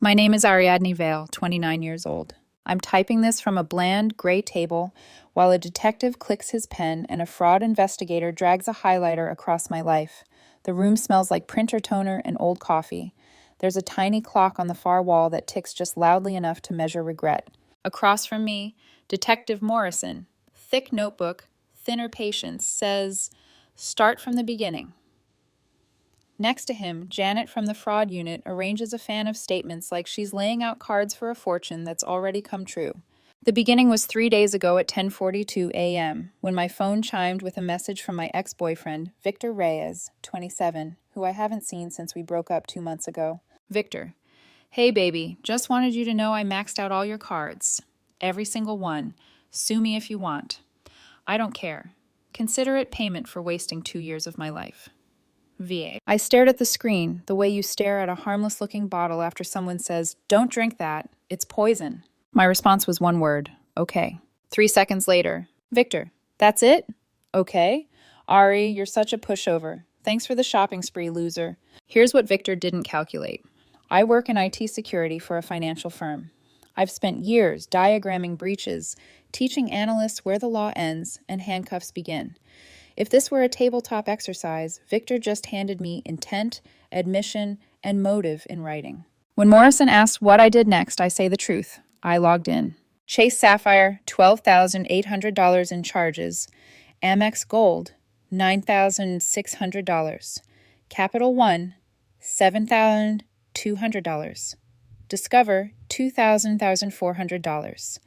My name is Ariadne Vale, 29 years old. I'm typing this from a bland, gray table while a detective clicks his pen and a fraud investigator drags a highlighter across my life. The room smells like printer toner and old coffee. There's a tiny clock on the far wall that ticks just loudly enough to measure regret. Across from me, Detective Morrison, thick notebook, thinner patience, says, "Start from the beginning." Next to him, Janet from the fraud unit arranges a fan of statements like she's laying out cards for a fortune that's already come true. The beginning was 3 days ago at 10:42 a.m. when my phone chimed with a message from my ex-boyfriend, Victor Reyes, 27, who I haven't seen since we broke up 2 months ago. Victor: "Hey baby, just wanted you to know I maxed out all your cards. Every single one. Sue me if you want. I don't care. Consider it payment for wasting 2 years of my life. VA." I stared at the screen, the way you stare at a harmless-looking bottle after someone says, "Don't drink that. It's poison." My response was one word: okay. 3 seconds later: "Victor, that's it? Okay. Ari, you're such a pushover. Thanks for the shopping spree, loser." Here's what Victor didn't calculate. I work in IT security for a financial firm. I've spent years diagramming breaches, teaching analysts where the law ends and handcuffs begin. If this were a tabletop exercise, Victor just handed me intent, admission, and motive in writing. When Morrison asks what I did next, I say the truth. I logged in. Chase Sapphire, $12,800 in charges. Amex Gold, $9,600. Capital One, $7,200. Discover, $2,400.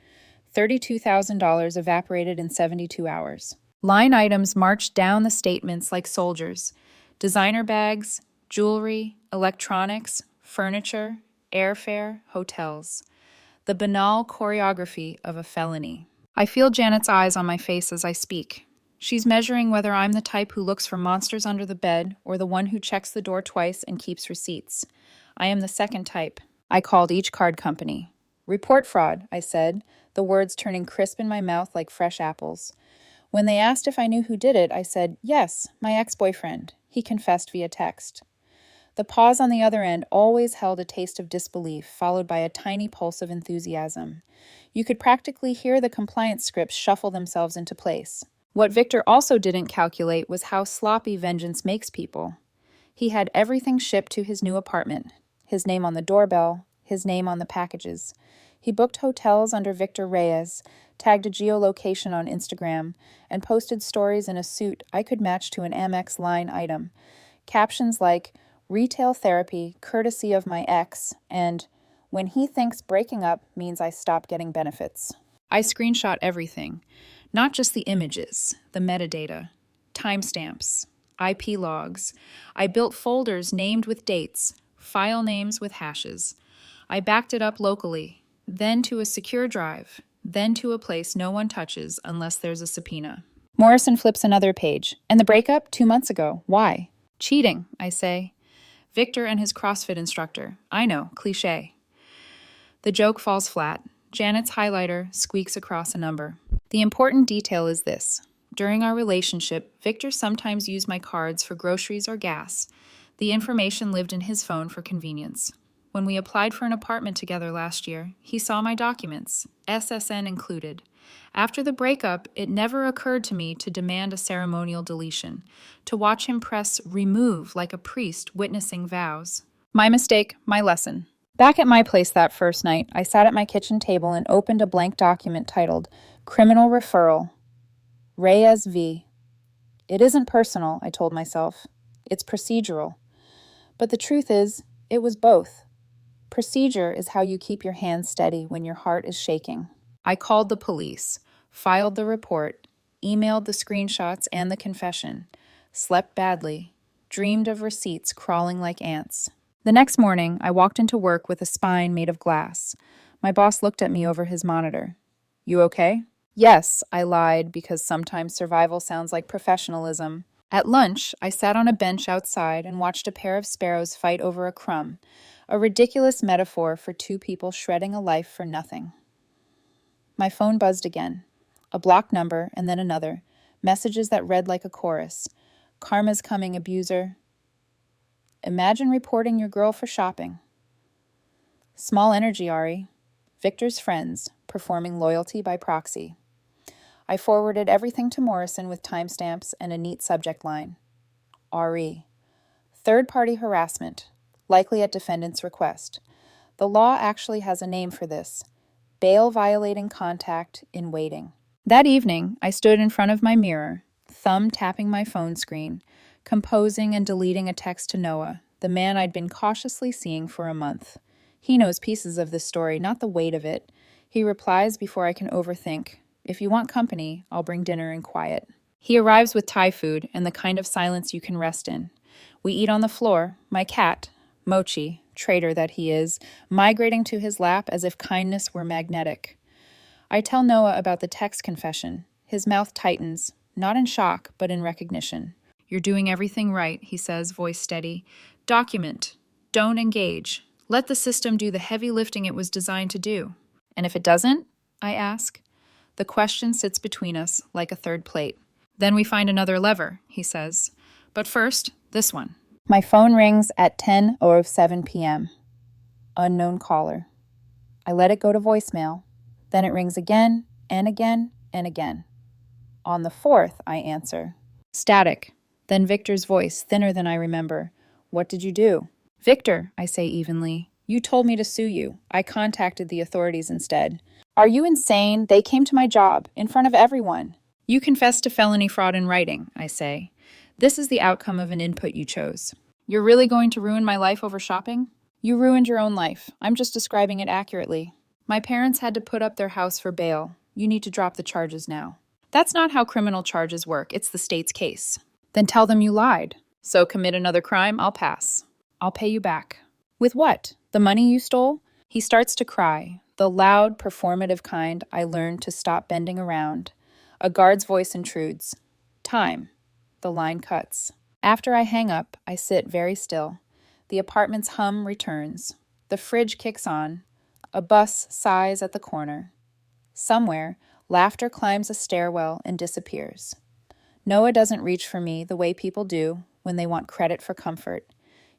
$32,000 evaporated in 72 hours. Line items marched down the statements like soldiers. Designer bags, jewelry, electronics, furniture, airfare, hotels. The banal choreography of a felony. I feel Janet's eyes on my face as I speak. She's measuring whether I'm the type who looks for monsters under the bed or the one who checks the door twice and keeps receipts. I am the second type. I called each card company. "Report fraud," I said, the words turning crisp in my mouth like fresh apples. When they asked if I knew who did it, I said, "Yes, my ex-boyfriend." He confessed via text. The pause on the other end always held a taste of disbelief, followed by a tiny pulse of enthusiasm. You could practically hear the compliance scripts shuffle themselves into place. What Victor also didn't calculate was how sloppy vengeance makes people. He had everything shipped to his new apartment. His name on the doorbell, his name on the packages. He booked hotels under Victor Reyes, tagged a geolocation on Instagram, and posted stories in a suit I could match to an Amex line item. Captions like, "Retail therapy, courtesy of my ex," and "When he thinks breaking up means I stop getting benefits." I screenshot everything, not just the images, the metadata, timestamps, IP logs. I built folders named with dates, file names with hashes. I backed it up locally, then to a secure drive, then to a place no one touches unless there's a subpoena. Morrison flips another page. "And the breakup 2 months ago. Why?" "Cheating," I say. "Victor and his CrossFit instructor. I know, cliché." The joke falls flat. Janet's highlighter squeaks across a number. The important detail is this. During our relationship, Victor sometimes used my cards for groceries or gas. The information lived in his phone for convenience. When we applied for an apartment together last year, he saw my documents, SSN included. After the breakup, it never occurred to me to demand a ceremonial deletion, to watch him press remove like a priest witnessing vows. My mistake, my lesson. Back at my place that first night, I sat at my kitchen table and opened a blank document titled Criminal Referral. Reyes v. It isn't personal, I told myself. It's procedural. But the truth is, it was both. Procedure is how you keep your hands steady when your heart is shaking. I called the police, filed the report, emailed the screenshots and the confession, slept badly, dreamed of receipts crawling like ants. The next morning, I walked into work with a spine made of glass. My boss looked at me over his monitor. "You okay?" "Yes," I lied, because sometimes survival sounds like professionalism. At lunch, I sat on a bench outside and watched a pair of sparrows fight over a crumb, a ridiculous metaphor for two people shredding a life for nothing. My phone buzzed again. A blocked number, and then another. Messages that read like a chorus. "Karma's coming, abuser." "Imagine reporting your girl for shopping." Small energy, Ari. Victor's friends, performing loyalty by proxy. I forwarded everything to Morrison with timestamps and a neat subject line. RE. Third-party harassment, likely at defendant's request. The law actually has a name for this. Bail-violating contact in waiting. That evening, I stood in front of my mirror, thumb tapping my phone screen, composing and deleting a text to Noah, the man I'd been cautiously seeing for a month. He knows pieces of this story, not the weight of it. He replies before I can overthink. If you want company, I'll bring dinner in quiet. He arrives with Thai food and the kind of silence you can rest in. We eat on the floor, my cat, Mochi, traitor that he is, migrating to his lap as if kindness were magnetic. I tell Noah about the text confession. His mouth tightens, not in shock, but in recognition. You're doing everything right, he says, voice steady. Document. Don't engage. Let the system do the heavy lifting it was designed to do. And if it doesn't? I ask. The question sits between us like a third plate. Then we find another lever, he says. But first, this one. My phone rings at 10:07 p.m. Unknown caller. I let it go to voicemail. Then it rings again and again and again. On the fourth, I answer. Static. Then Victor's voice, thinner than I remember. What did you do? Victor, I say evenly. You told me to sue you. I contacted the authorities instead. Are you insane? They came to my job, in front of everyone. You confessed to felony fraud in writing, I say. This is the outcome of an input you chose. You're really going to ruin my life over shopping? You ruined your own life. I'm just describing it accurately. My parents had to put up their house for bail. You need to drop the charges now. That's not how criminal charges work. It's the state's case. Then tell them you lied. So commit another crime, I'll pass. I'll pay you back. With what? The money you stole? He starts to cry, the loud, performative kind I learned to stop bending around. A guard's voice intrudes. Time. The line cuts. After I hang up, I sit very still. The apartment's hum returns. The fridge kicks on. A bus sighs at the corner. Somewhere, laughter climbs a stairwell and disappears. Noah doesn't reach for me the way people do when they want credit for comfort.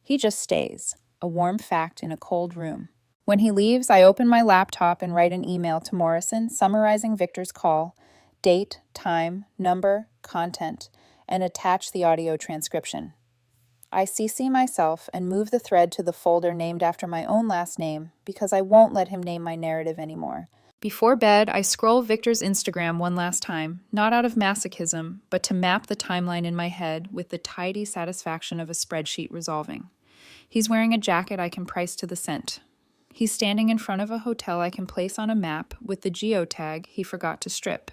He just stays, a warm fact in a cold room. When he leaves, I open my laptop and write an email to Morrison summarizing Victor's call, date, time, number, content, and attach the audio transcription. I CC myself and move the thread to the folder named after my own last name because I won't let him name my narrative anymore. Before bed, I scroll Victor's Instagram one last time, not out of masochism, but to map the timeline in my head with the tidy satisfaction of a spreadsheet resolving. He's wearing a jacket I can price to the cent. He's standing in front of a hotel I can place on a map with the geotag he forgot to strip.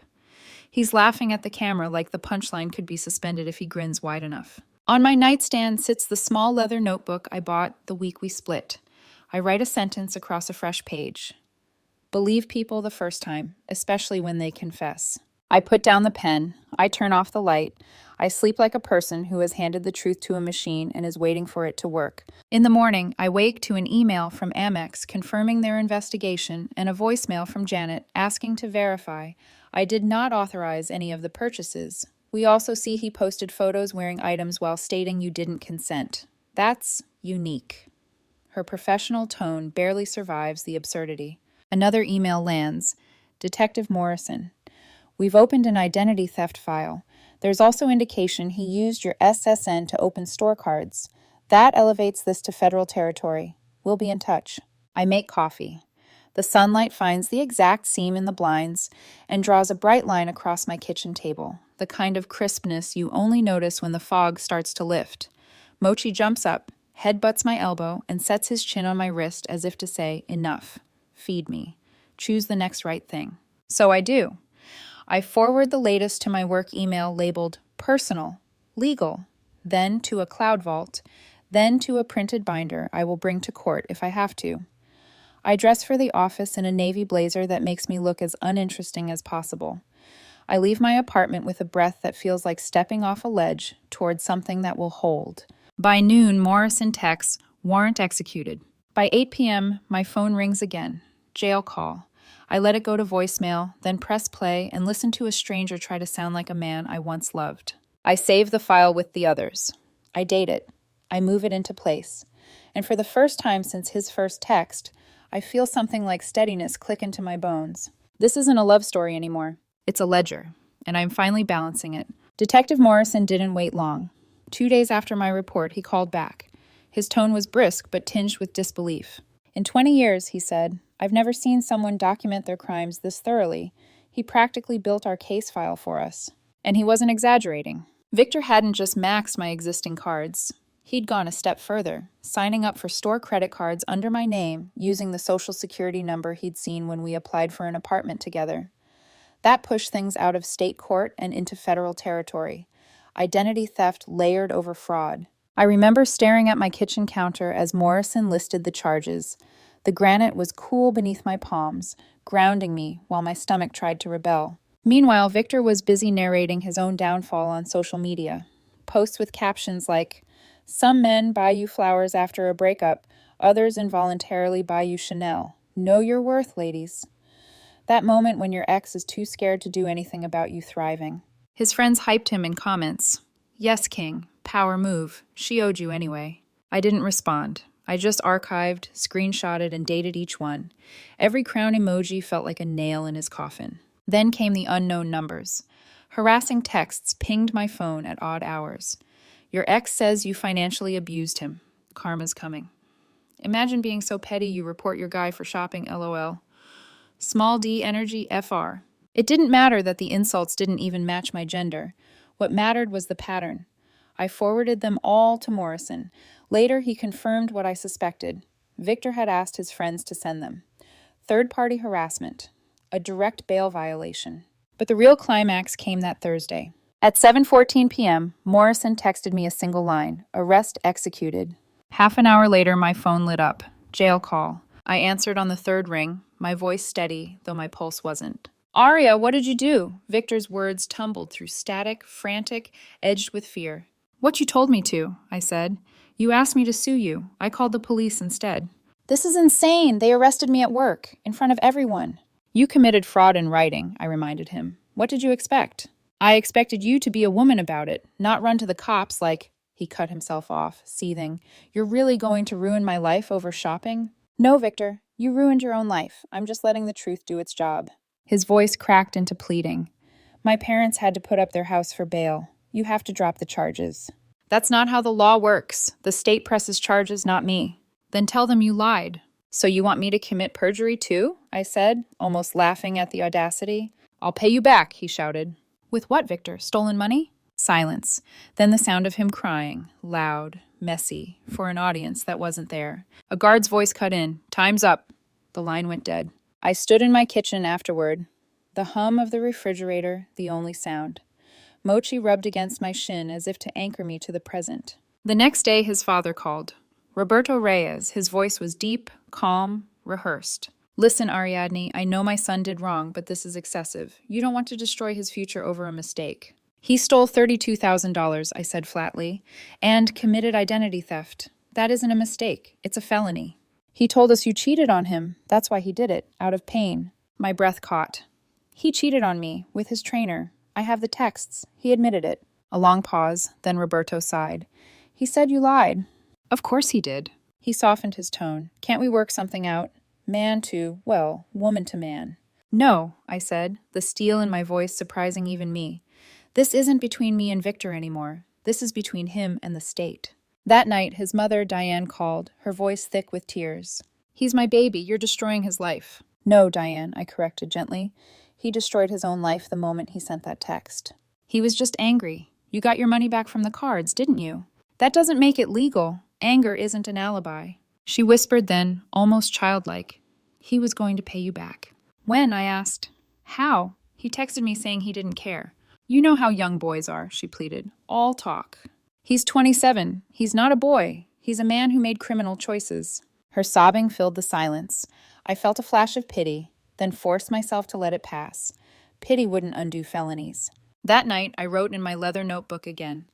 He's laughing at the camera like the punchline could be suspended if he grins wide enough. On my nightstand sits the small leather notebook I bought the week we split. I write a sentence across a fresh page. Believe people the first time, especially when they confess. I put down the pen. I turn off the light. I sleep like a person who has handed the truth to a machine and is waiting for it to work. In the morning, I wake to an email from Amex confirming their investigation and a voicemail from Janet asking to verify I did not authorize any of the purchases. We also see he posted photos wearing items while stating you didn't consent. That's unique. Her professional tone barely survives the absurdity. Another email lands. Detective Morrison. We've opened an identity theft file. There's also indication he used your SSN to open store cards. That elevates this to federal territory. We'll be in touch. I make coffee. The sunlight finds the exact seam in the blinds and draws a bright line across my kitchen table, the kind of crispness you only notice when the fog starts to lift. Mochi jumps up, headbutts my elbow, and sets his chin on my wrist as if to say, enough. Feed me. Choose the next right thing. So I do. I forward the latest to my work email labeled personal, legal, then to a cloud vault, then to a printed binder I will bring to court if I have to. I dress for the office in a navy blazer that makes me look as uninteresting as possible. I leave my apartment with a breath that feels like stepping off a ledge toward something that will hold. By noon, Morrison texts, warrant executed. By 8 p.m., my phone rings again. Jail call. I let it go to voicemail, then press play and listen to a stranger try to sound like a man I once loved. I save the file with the others. I date it. I move it into place. And for the first time since his first text, I feel something like steadiness click into my bones. This isn't a love story anymore. It's a ledger, and I'm finally balancing it. Detective Morrison didn't wait long. 2 days after my report, he called back. His tone was brisk but tinged with disbelief. In 20 years, he said, I've never seen someone document their crimes this thoroughly. He practically built our case file for us. And he wasn't exaggerating. Victor hadn't just maxed my existing cards. He'd gone a step further, signing up for store credit cards under my name using the social security number he'd seen when we applied for an apartment together. That pushed things out of state court and into federal territory. Identity theft layered over fraud. I remember staring at my kitchen counter as Morrison listed the charges. The granite was cool beneath my palms, grounding me while my stomach tried to rebel. Meanwhile, Victor was busy narrating his own downfall on social media. Posts with captions like, "Some men buy you flowers after a breakup, others involuntarily buy you Chanel. Know your worth, ladies." That moment when your ex is too scared to do anything about you thriving. His friends hyped him in comments. "Yes, King. Power move. She owed you anyway." I didn't respond. I just archived, screenshotted, and dated each one. Every crown emoji felt like a nail in his coffin. Then came the unknown numbers. Harassing texts pinged my phone at odd hours. "Your ex says you financially abused him. Karma's coming." Imagine being so petty you report your guy for shopping, LOL. Small d energy FR. It didn't matter that the insults didn't even match my gender. What mattered was the pattern. I forwarded them all to Morrison. Later, he confirmed what I suspected. Victor had asked his friends to send them. Third-party harassment. A direct bail violation. But the real climax came that Thursday. At 7:14 p.m., Morrison texted me a single line, "Arrest executed." Half an hour later, my phone lit up. Jail call. I answered on the third ring, my voice steady, though my pulse wasn't. "Aria, what did you do?" Victor's words tumbled through static, frantic, edged with fear. "What you told me to," I said. "You asked me to sue you. I called the police instead." "This is insane. They arrested me at work, in front of everyone." "You committed fraud in writing," I reminded him. "What did you expect?" "I expected you to be a woman about it, not run to the cops like—" He cut himself off, seething. "You're really going to ruin my life over shopping?" "No, Victor. You ruined your own life. I'm just letting the truth do its job." His voice cracked into pleading. "My parents had to put up their house for bail. You have to drop the charges." "That's not how the law works. The state presses charges, not me." "Then tell them you lied." "So you want me to commit perjury too?" I said, almost laughing at the audacity. "I'll pay you back," he shouted. "With what, Victor? Stolen money?" Silence. Then the sound of him crying, loud, messy, for an audience that wasn't there. A guard's voice cut in. "Time's up." The line went dead. I stood in my kitchen afterward. The hum of the refrigerator, the only sound. Mochi rubbed against my shin as if to anchor me to the present. The next day, his father called. Roberto Reyes. His voice was deep, calm, rehearsed. "Listen, Ariadne, I know my son did wrong, but this is excessive. You don't want to destroy his future over a mistake." "He stole $32,000, I said flatly, "and committed identity theft. That isn't a mistake. It's a felony." "He told us you cheated on him. That's why he did it, out of pain." My breath caught. "He cheated on me, with his trainer. I have the texts. He admitted it." A long pause, then Roberto sighed. "He said you lied." "Of course he did." He softened his tone. "Can't we work something out? Man to, well, woman to man." "No," I said, the steel in my voice surprising even me. "This isn't between me and Victor anymore. This is between him and the state." That night, his mother, Diane, called, her voice thick with tears. "He's my baby. You're destroying his life." "No, Diane," I corrected gently. "He destroyed his own life the moment he sent that text." "He was just angry. You got your money back from the cards, didn't you?" "That doesn't make it legal. Anger isn't an alibi." She whispered then, almost childlike, "He was going to pay you back." "When?" I asked. "How?" He texted me saying he didn't care. "You know how young boys are," she pleaded. "All talk." "He's 27. He's not a boy. He's a man who made criminal choices." Her sobbing filled the silence. I felt a flash of pity, then forced myself to let it pass. Pity wouldn't undo felonies. That night, I wrote in my leather notebook again,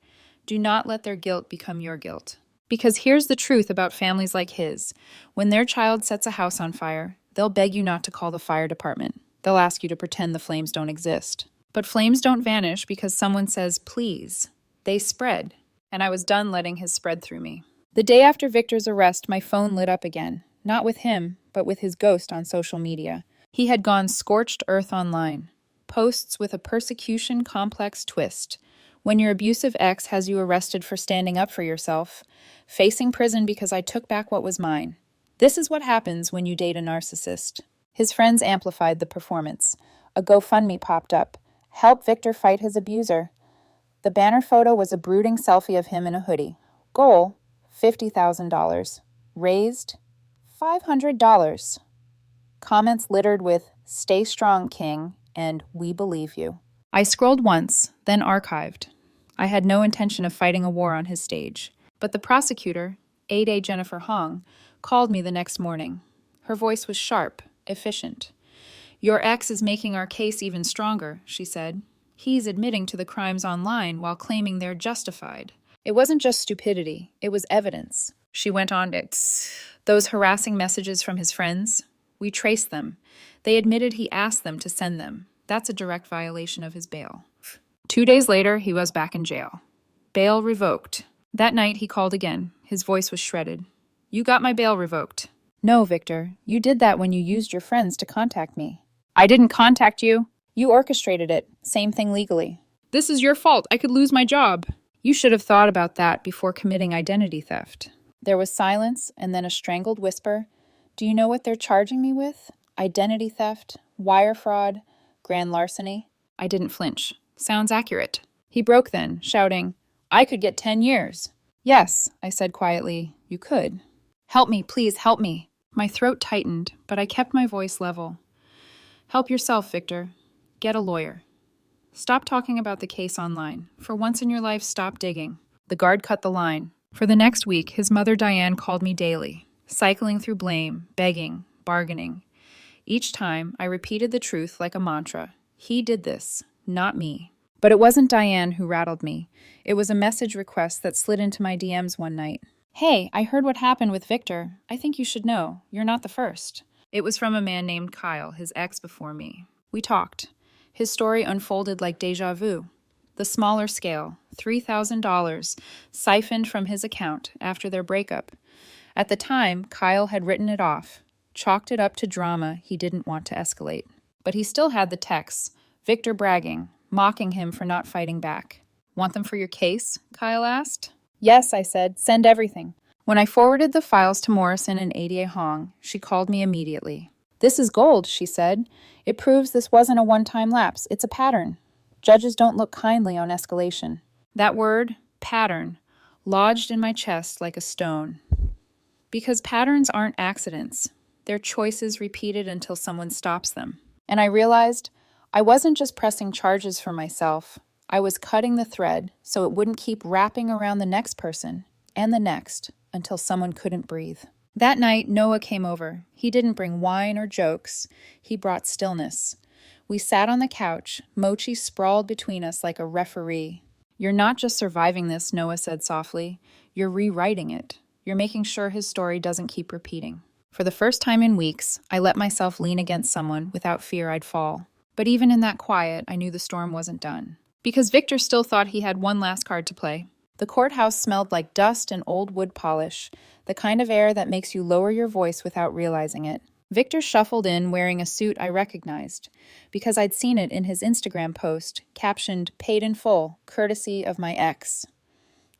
"Do not let their guilt become your guilt." Because here's the truth about families like his. When their child sets a house on fire, they'll beg you not to call the fire department. They'll ask you to pretend the flames don't exist. But flames don't vanish because someone says, "Please." They spread. And I was done letting his spread through me. The day after Victor's arrest, my phone lit up again. not with him, but with his ghost on social media. He had gone scorched earth online. Posts with a persecution complex twist. When your abusive ex has you arrested for standing up for yourself, facing prison because I took back what was mine. This is what happens when you date a narcissist. His friends amplified the performance. A GoFundMe popped up. Help Victor fight his abuser. The banner photo was a brooding selfie of him in a hoodie. Goal, $50,000. Raised, $500. Comments littered with, "Stay strong, King," and "We believe you." I scrolled once, then archived. I had no intention of fighting a war on his stage. But the prosecutor, 8A Jennifer Hong, called me the next morning. Her voice was sharp, efficient. "Your ex is making our case even stronger," she said. "He's admitting to the crimes online while claiming they're justified. It wasn't just stupidity, it was evidence." She went on, "Those harassing messages from his friends, we traced them. They admitted he asked them to send them. That's a direct violation of his bail." 2 days later, he was back in jail. Bail revoked. That night, he called again. His voice was shredded. "You got my bail revoked." "No, Victor. You did that when you used your friends to contact me." "I didn't contact you. You orchestrated it. Same thing legally." "This is your fault. I could lose my job." "You should have thought about that before committing identity theft." There was silence and then a strangled whisper. "Do you know what they're charging me with? Identity theft, wire fraud, grand larceny." I didn't flinch. Sounds accurate. He broke then, shouting, "I could get 10 years. "Yes," I said quietly, "you could." "Help me, please, help me." My throat tightened, but I kept my voice level. "Help yourself, Victor. Get a lawyer. Stop talking about the case online. For once in your life, stop digging." The guard cut the line. For the next week, his mother Diane called me daily, cycling through blame, begging, bargaining. Each time, I repeated the truth like a mantra. He did this, not me. But it wasn't Diane who rattled me. It was a message request that slid into my DMs one night. "Hey, I heard what happened with Victor. I think you should know. You're not the first." It was from a man named Kyle, his ex before me. We talked. His story unfolded like déjà vu. The smaller scale, $3,000, siphoned from his account after their breakup. At the time, Kyle had written it off, chalked it up to drama he didn't want to escalate. But he still had the texts, Victor bragging, mocking him for not fighting back. "Want them for your case?" Kyle asked. "Yes," I said. "Send everything." When I forwarded the files to Morrison and ADA Hong, she called me immediately. "This is gold," she said. "It proves this wasn't a one-time lapse. It's a pattern. Judges don't look kindly on escalation." That word, pattern, lodged in my chest like a stone. Because patterns aren't accidents. They're choices repeated until someone stops them. And I realized I wasn't just pressing charges for myself. I was cutting the thread so it wouldn't keep wrapping around the next person and the next until someone couldn't breathe. That night, Noah came over. He didn't bring wine or jokes. He brought stillness. We sat on the couch, Mochi sprawled between us like a referee. "You're not just surviving this," Noah said softly. "You're rewriting it. You're making sure his story doesn't keep repeating." For the first time in weeks, I let myself lean against someone without fear I'd fall. But even in that quiet, I knew the storm wasn't done. Because Victor still thought he had one last card to play. The courthouse smelled like dust and old wood polish, the kind of air that makes you lower your voice without realizing it. Victor shuffled in wearing a suit I recognized, because I'd seen it in his Instagram post, captioned, "Paid in full, courtesy of my ex."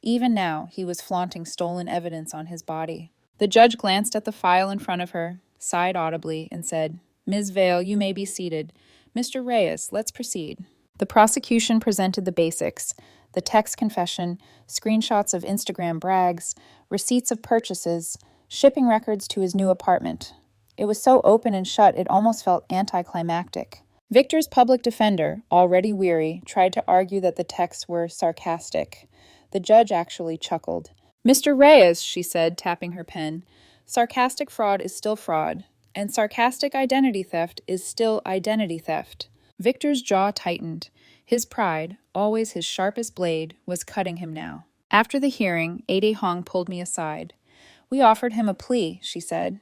Even now, he was flaunting stolen evidence on his body. The judge glanced at the file in front of her, sighed audibly, and said, "Ms. Vale, you may be seated. Mr. Reyes, let's proceed." The prosecution presented the basics, the text confession, screenshots of Instagram brags, receipts of purchases, shipping records to his new apartment. It was so open and shut it almost felt anticlimactic. Victor's public defender, already weary, tried to argue that the texts were sarcastic. The judge actually chuckled. "Mr. Reyes," she said, tapping her pen, "sarcastic fraud is still fraud, and sarcastic identity theft is still identity theft." Victor's jaw tightened. His pride, always his sharpest blade, was cutting him now. After the hearing, Ade Hong pulled me aside. "We offered him a plea," she said.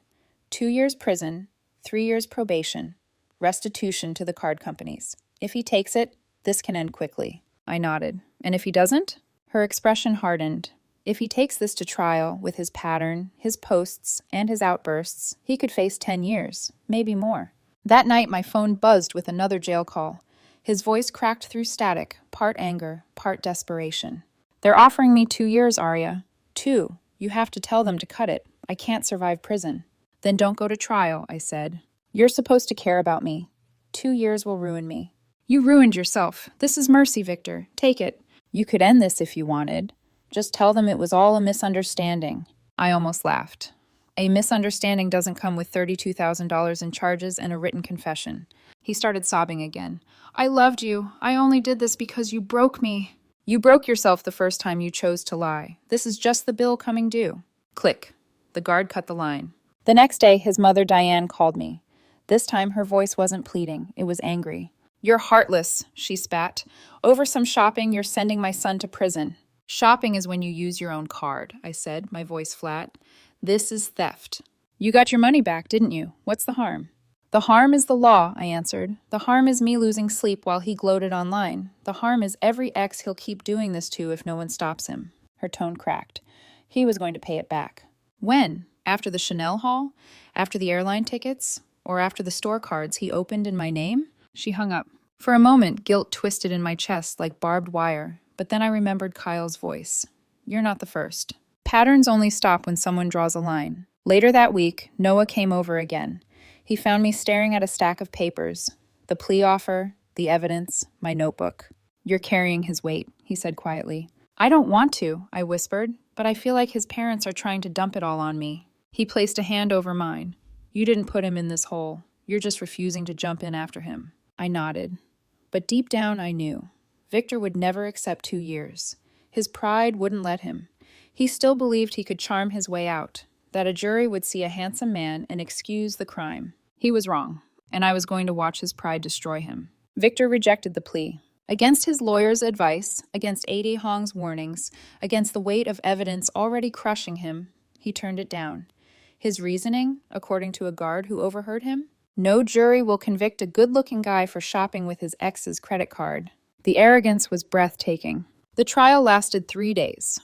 2 years prison, 3 years probation, restitution to the card companies. If he takes it, this can end quickly." I nodded. "And if he doesn't?" Her expression hardened. If he takes this to trial with his pattern, his posts, and his outbursts, he could face 10 years, maybe more. That night, my phone buzzed with another jail call. His voice cracked through static, part anger, part desperation. They're offering me 2 years, Arya. 2. You have to tell them to cut it. I can't survive prison. Then don't go to trial, I said. You're supposed to care about me. 2 years will ruin me. You ruined yourself. This is mercy, Victor. Take it. You could end this if you wanted. Just tell them it was all a misunderstanding. I almost laughed. A misunderstanding doesn't come with $32,000 in charges and a written confession. He started sobbing again. I loved you. I only did this because you broke me. You broke yourself the first time you chose to lie. This is just the bill coming due. Click. The guard cut the line. The next day, his mother, Diane, called me. This time, her voice wasn't pleading. It was angry. You're heartless, she spat. Over some shopping, you're sending my son to prison. Shopping is when you use your own card, I said, my voice flat. This is theft. You got your money back, didn't you? What's the harm? The harm is the law, I answered. The harm is me losing sleep while he gloated online. The harm is every ex he'll keep doing this to if no one stops him. Her tone cracked. He was going to pay it back. When? After the Chanel haul? After the airline tickets? Or after the store cards he opened in my name? She hung up. For a moment, guilt twisted in my chest like barbed wire, but then I remembered Kyle's voice. You're not the first. Patterns only stop when someone draws a line. Later that week, Noah came over again. He found me staring at a stack of papers. The plea offer, the evidence, my notebook. You're carrying his weight, he said quietly. I don't want to, I whispered, but I feel like his parents are trying to dump it all on me. He placed a hand over mine. You didn't put him in this hole. You're just refusing to jump in after him. I nodded. But deep down, I knew. Victor would never accept 2 years. His pride wouldn't let him. He still believed he could charm his way out, that a jury would see a handsome man and excuse the crime. He was wrong, and I was going to watch his pride destroy him. Victor rejected the plea. Against his lawyer's advice, against A.D. Hong's warnings, against the weight of evidence already crushing him, he turned it down. His reasoning, according to a guard who overheard him, no jury will convict a good-looking guy for shopping with his ex's credit card. The arrogance was breathtaking. The trial lasted 3 days.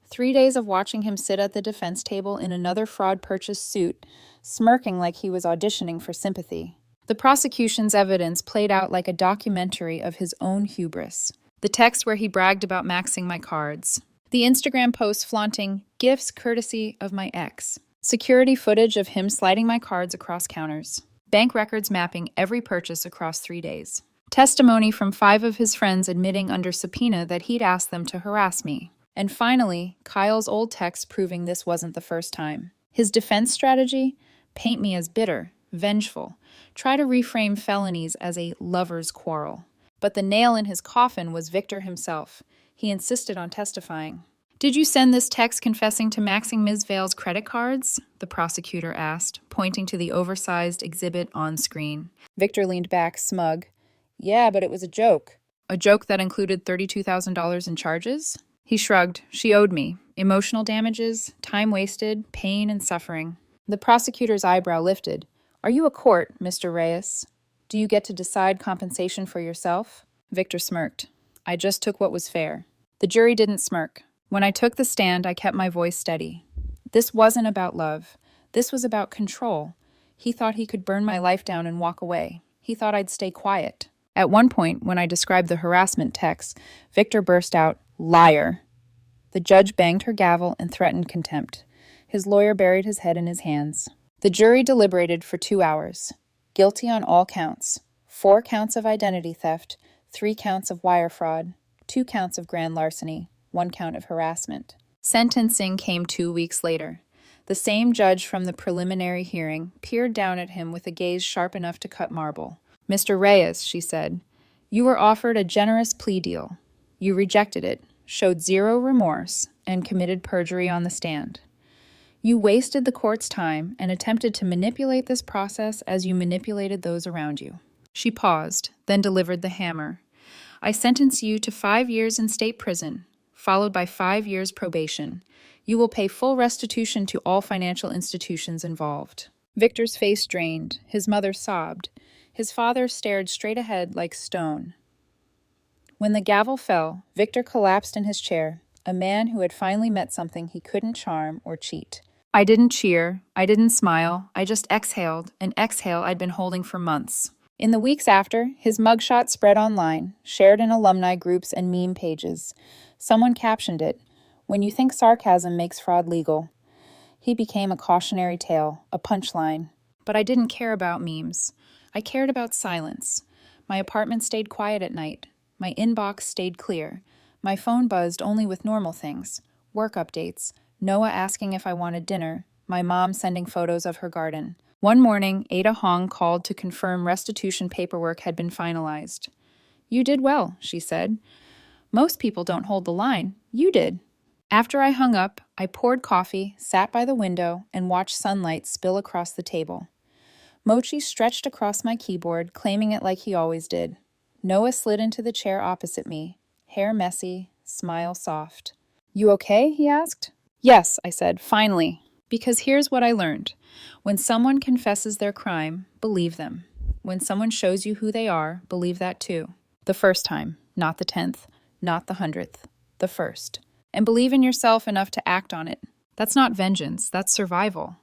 3 days of watching him sit at the defense table in another fraud purchase suit, smirking like he was auditioning for sympathy. The prosecution's evidence played out like a documentary of his own hubris. The text where he bragged about maxing my cards. The Instagram post flaunting gifts courtesy of my ex. Security footage of him sliding my cards across counters. Bank records mapping every purchase across 3 days. Testimony from 5 of his friends admitting under subpoena that he'd asked them to harass me. And finally, Kyle's old text proving this wasn't the first time. His defense strategy? Paint me as bitter, vengeful. Try to reframe felonies as a lover's quarrel. But the nail in his coffin was Victor himself. He insisted on testifying. Did you send this text confessing to maxing Ms. Vale's credit cards? The prosecutor asked, pointing to the oversized exhibit on screen. Victor leaned back, smug. Yeah, but it was a joke. A joke that included $32,000 in charges? He shrugged. She owed me. Emotional damages, time wasted, pain and suffering. The prosecutor's eyebrow lifted. Are you a court, Mr. Reyes? Do you get to decide compensation for yourself? Victor smirked. I just took what was fair. The jury didn't smirk. When I took the stand, I kept my voice steady. This wasn't about love. This was about control. He thought he could burn my life down and walk away. He thought I'd stay quiet. At one point, when I described the harassment text, Victor burst out, liar. The judge banged her gavel and threatened contempt. His lawyer buried his head in his hands. The jury deliberated for 2 hours. Guilty on all counts. 4 counts of identity theft, 3 counts of wire fraud, 2 counts of grand larceny, 1 count of harassment. Sentencing came 2 weeks later. The same judge from the preliminary hearing peered down at him with a gaze sharp enough to cut marble. Mr. Reyes, she said, you were offered a generous plea deal. You rejected it, showed 0 remorse, and committed perjury on the stand. You wasted the court's time and attempted to manipulate this process as you manipulated those around you. She paused, then delivered the hammer. I sentence you to 5 years in state prison, followed by 5 years probation. You will pay full restitution to all financial institutions involved. Victor's face drained. His mother sobbed. His father stared straight ahead like stone. When the gavel fell, Victor collapsed in his chair, a man who had finally met something he couldn't charm or cheat. I didn't cheer, I didn't smile, I just exhaled, an exhale I'd been holding for months. In the weeks after, his mugshot spread online, shared in alumni groups and meme pages. Someone captioned it, "When you think sarcasm makes fraud legal." He became a cautionary tale, a punchline. But I didn't care about memes. I cared about silence. My apartment stayed quiet at night. My inbox stayed clear. My phone buzzed only with normal things. Work updates, Noah asking if I wanted dinner, my mom sending photos of her garden. One morning, Ada Hong called to confirm restitution paperwork had been finalized. "You did well," she said. "Most people don't hold the line. You did." After I hung up, I poured coffee, sat by the window, and watched sunlight spill across the table. Mochi stretched across my keyboard, claiming it like he always did. Noah slid into the chair opposite me, hair messy, smile soft. "You okay?" he asked. "Yes," I said, "finally." Because here's what I learned. When someone confesses their crime, believe them. When someone shows you who they are, believe that too. The first time, not the 10th, not the 100th, the first. And believe in yourself enough to act on it. That's not vengeance, that's survival.